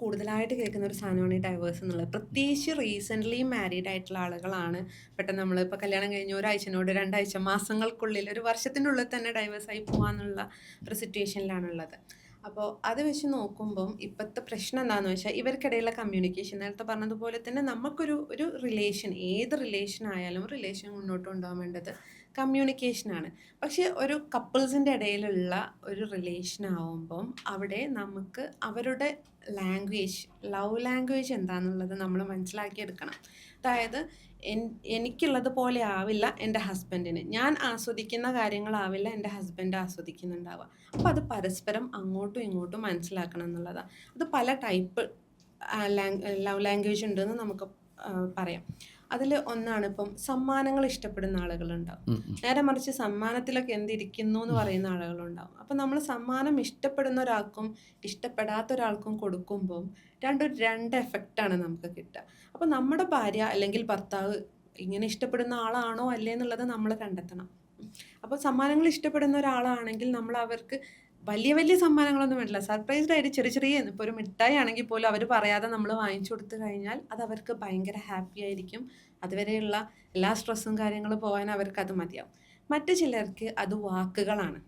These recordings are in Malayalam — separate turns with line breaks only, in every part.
കൂടുതലായിട്ട് കേൾക്കുന്ന ഒരു സാധനമാണ് ഈ ഡൈവേഴ്സ് എന്നുള്ളത്. പ്രത്യേകിച്ച് റീസെൻ്റ്ലി മാരീഡ് ആയിട്ടുള്ള ആളുകളാണ് പെട്ടെന്ന് നമ്മളിപ്പോൾ കല്യാണം കഴിഞ്ഞ് ഒരാഴ്ചനോട് 2 ആഴ്ച മാസങ്ങൾക്കുള്ളിൽ ഒരു വർഷത്തിൻ്റെ ഉള്ളിൽ തന്നെ ഡൈവേഴ്സായി പോകാന്നുള്ള ഒരു സിറ്റുവേഷനിലാണുള്ളത്. അപ്പോൾ അത് വെച്ച് നോക്കുമ്പം ഇപ്പോഴത്തെ പ്രശ്നം എന്താണെന്ന് വെച്ചാൽ ഇവർക്കിടയിലുള്ള കമ്മ്യൂണിക്കേഷൻ, നേരത്തെ പറഞ്ഞതുപോലെ തന്നെ നമുക്കൊരു റിലേഷൻ, ഏത് റിലേഷൻ ആയാലും റിലേഷൻ മുന്നോട്ട് കൊണ്ടുപോകാൻ വേണ്ടത് കമ്മ്യൂണിക്കേഷനാണ്. പക്ഷേ ഒരു കപ്പിൾസിൻ്റെ ഇടയിലുള്ള ഒരു റിലേഷൻ ആവുമ്പം അവിടെ നമുക്ക് അവരുടെ ലാംഗ്വേജ്, ലവ് ലാംഗ്വേജ് എന്താണെന്നുള്ളത് നമ്മൾ മനസ്സിലാക്കിയെടുക്കണം. അതായത് എനിക്കുള്ളത് പോലെ ആവില്ല എൻ്റെ ഹസ്ബൻഡിന്, ഞാൻ ആസ്വദിക്കുന്ന കാര്യങ്ങളാവില്ല എൻ്റെ ഹസ്ബൻഡ് ആസ്വദിക്കുന്നുണ്ടാവുക. അപ്പോൾ അത് പരസ്പരം അങ്ങോട്ടും ഇങ്ങോട്ടും മനസ്സിലാക്കണം എന്നുള്ളതാണ്. അത് പല ടൈപ്പ് ലവ് ലാംഗ്വേജ് ഉണ്ടെന്ന് നമുക്ക് പറയാം. അതിൽ ഒന്നാണ് ഇപ്പം സമ്മാനങ്ങൾ ഇഷ്ടപ്പെടുന്ന ആളുകളുണ്ടാവും. നേരെ മറിച്ച് സമ്മാനത്തിലൊക്കെ എന്തിരിക്കുന്നു എന്ന് പറയുന്ന ആളുകളുണ്ടാവും. അപ്പം നമ്മൾ സമ്മാനം ഇഷ്ടപ്പെടുന്ന ഒരാൾക്കും ഇഷ്ടപ്പെടാത്ത ഒരാൾക്കും കൊടുക്കുമ്പം രണ്ട് എഫക്റ്റാണ് നമുക്ക് കിട്ടുക. അപ്പം നമ്മുടെ ഭാര്യ അല്ലെങ്കിൽ ഭർത്താവ് ഇങ്ങനെ ഇഷ്ടപ്പെടുന്ന ആളാണോ അല്ലേ എന്നുള്ളത് നമ്മൾ കണ്ടെത്തണം. അപ്പോൾ സമ്മാനങ്ങൾ ഇഷ്ടപ്പെടുന്ന ഒരാളാണെങ്കിൽ നമ്മൾ അവർക്ക് വലിയ വലിയ സമ്മാനങ്ങളൊന്നും വേണ്ടില്ല, സർപ്രൈസ്ഡ് ആയിട്ട് ചെറിയ ചെറിയ, ഇപ്പോൾ ഒരു മിഠായി ആണെങ്കിൽ പോലും അവർ പറയാതെ നമ്മൾ വാങ്ങിച്ചു കൊടുത്തു കഴിഞ്ഞാൽ അത് അവർക്ക് ഭയങ്കര ഹാപ്പി ആയിരിക്കും. അതുവരെയുള്ള എല്ലാ സ്ട്രെസ്സും കാര്യങ്ങളും പോകാൻ അവർക്ക് അത് മതിയാവും. മറ്റു ചിലർക്ക് അത് വാക്കുകളാണ്.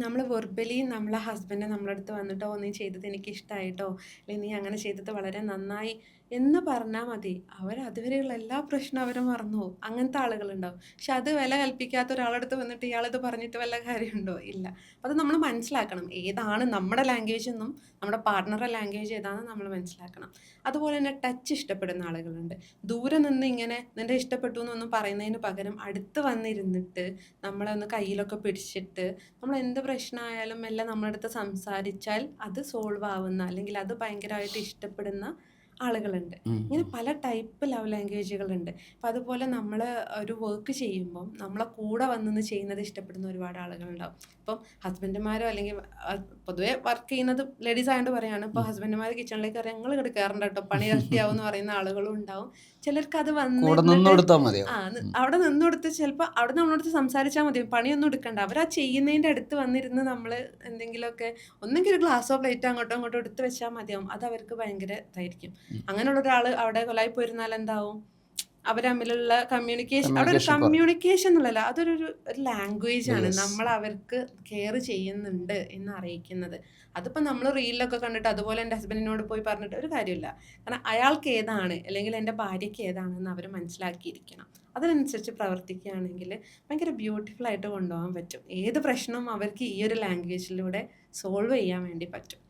നമ്മൾ വെർബലി നമ്മളെ ഹസ്ബൻഡ് നമ്മളെ അടുത്ത് വന്നിട്ടോ നീ ചെയ്തത് എനിക്ക് ഇഷ്ടമായിട്ടോ, അല്ലെങ്കിൽ നീ അങ്ങനെ ചെയ്തത് വളരെ നന്നായി എന്ന് പറഞ്ഞാൽ മതി, അവർ അതുവരെയുള്ള എല്ലാ പ്രശ്നവും അവർ മറന്നു പോകും. അങ്ങനത്തെ ആളുകളുണ്ടാവും. പക്ഷെ അത് വില കൽപ്പിക്കാത്ത ഒരാളടുത്ത് വന്നിട്ട് ഇയാളിത് പറഞ്ഞിട്ട് വല്ല കാര്യമുണ്ടോ? ഇല്ല. അത് നമ്മൾ മനസ്സിലാക്കണം, ഏതാണ് നമ്മുടെ ലാംഗ്വേജ് എന്നും നമ്മുടെ പാർട്ട്ണറുടെ ലാംഗ്വേജ് ഏതാണെന്ന് നമ്മൾ മനസ്സിലാക്കണം. അതുപോലെ തന്നെ ടച്ച് ഇഷ്ടപ്പെടുന്ന ആളുകളുണ്ട്. ദൂരെ നിന്ന് ഇങ്ങനെ നിന്റെ ഇഷ്ടപ്പെട്ടു എന്നൊന്നും പറയുന്നതിന് പകരം അടുത്ത് വന്നിരുന്നിട്ട് നമ്മളെ ഒന്ന് കയ്യിലൊക്കെ പിടിച്ചിട്ട് നമ്മൾ എന്ത് പ്രശ്നമായാലും എല്ലാം നമ്മുടെ അടുത്ത് സംസാരിച്ചാൽ അത് സോൾവ് ആവുന്ന, അല്ലെങ്കിൽ അത് ഭയങ്കരമായിട്ട് ഇഷ്ടപ്പെടുന്ന ആളുകളുണ്ട്. ഇങ്ങനെ പല ടൈപ്പ് ലവ് ലാംഗ്വേജുകളുണ്ട്. അപ്പം അതുപോലെ നമ്മൾ ഒരു വർക്ക് ചെയ്യുമ്പം നമ്മളെ കൂടെ വന്നിന്ന് ചെയ്യുന്നത് ഇഷ്ടപ്പെടുന്ന ഒരുപാട് ആളുകളുണ്ടാവും. ഇപ്പം ഹസ്ബൻഡുമാരോ അല്ലെങ്കിൽ പൊതുവെ വർക്ക് ചെയ്യുന്നത് ലേഡീസ് ആയതുകൊണ്ട് പറയാണ്, ഇപ്പോൾ ഹസ്ബൻഡുമാർ കിച്ചണിലേക്ക് കയറി ഞങ്ങൾ ഇവിടെ കയറണ്ട കേട്ടോ പണി ഇരട്ടിയാവും എന്ന് പറയുന്ന ആളുകളും ഉണ്ടാവും. ചിലർക്ക് അത്
കൂടെ നിന്ന്
വന്നിരുന്നിട്ട്
കൊടുത്താൽ മതിയോ?
അവിടെ നിന്നൊടുത്ത് ചിലപ്പോൾ അവിടെ നമ്മളടുത്ത് സംസാരിച്ചാൽ മതി, പണിയൊന്നും എടുക്കണ്ട. അവർ ആ ചെയ്യുന്നതിൻ്റെ അടുത്ത് വന്നിരുന്ന് നമ്മൾ എന്തെങ്കിലുമൊക്കെ ഒന്നെങ്കിൽ ഒരു ഗ്ലാസ്സോ പ്ലേറ്റോ അങ്ങോട്ടോ ഇങ്ങോട്ടോ എടുത്ത് വെച്ചാൽ മതിയാവും. അത് അവർക്ക് ഭയങ്കര ഇതായിരിക്കും. അങ്ങനെയുള്ള ഒരാൾ അവിടെ കൊലായി പോയിരുന്നാൽ എന്താവും, അവർ തമ്മിലുള്ള കമ്മ്യൂണിക്കേഷൻ, അവിടെ ഒരു
കമ്മ്യൂണിക്കേഷൻ കുറയും.
കമ്മ്യൂണിക്കേഷൻ എന്നുള്ളതല്ല, അതൊരു ലാംഗ്വേജ് ആണ് നമ്മൾ അവർക്ക് കെയർ ചെയ്യുന്നുണ്ട് എന്ന് അറിയിക്കുന്നത്. അതിപ്പോൾ നമ്മൾ റീലിലൊക്കെ കണ്ടിട്ട് അതുപോലെ എൻ്റെ ഹസ്ബൻഡിനോട് പോയി പറഞ്ഞിട്ട് ഒരു കാര്യമില്ല. കാരണം അയാൾക്ക് ഏതാണ് അല്ലെങ്കിൽ എൻ്റെ ഭാര്യയ്ക്ക് ഏതാണെന്ന് അവർ മനസ്സിലാക്കിയിരിക്കണം. അതിനനുസരിച്ച് പ്രവർത്തിക്കുകയാണെങ്കിൽ ഭയങ്കര ബ്യൂട്ടിഫുൾ ആയിട്ട് കൊണ്ടുപോകാൻ പറ്റും. ഏത് പ്രശ്നവും അവർക്ക് ഈ ഒരു ലാംഗ്വേജിലൂടെ സോൾവ് ചെയ്യാൻ വേണ്ടി പറ്റും.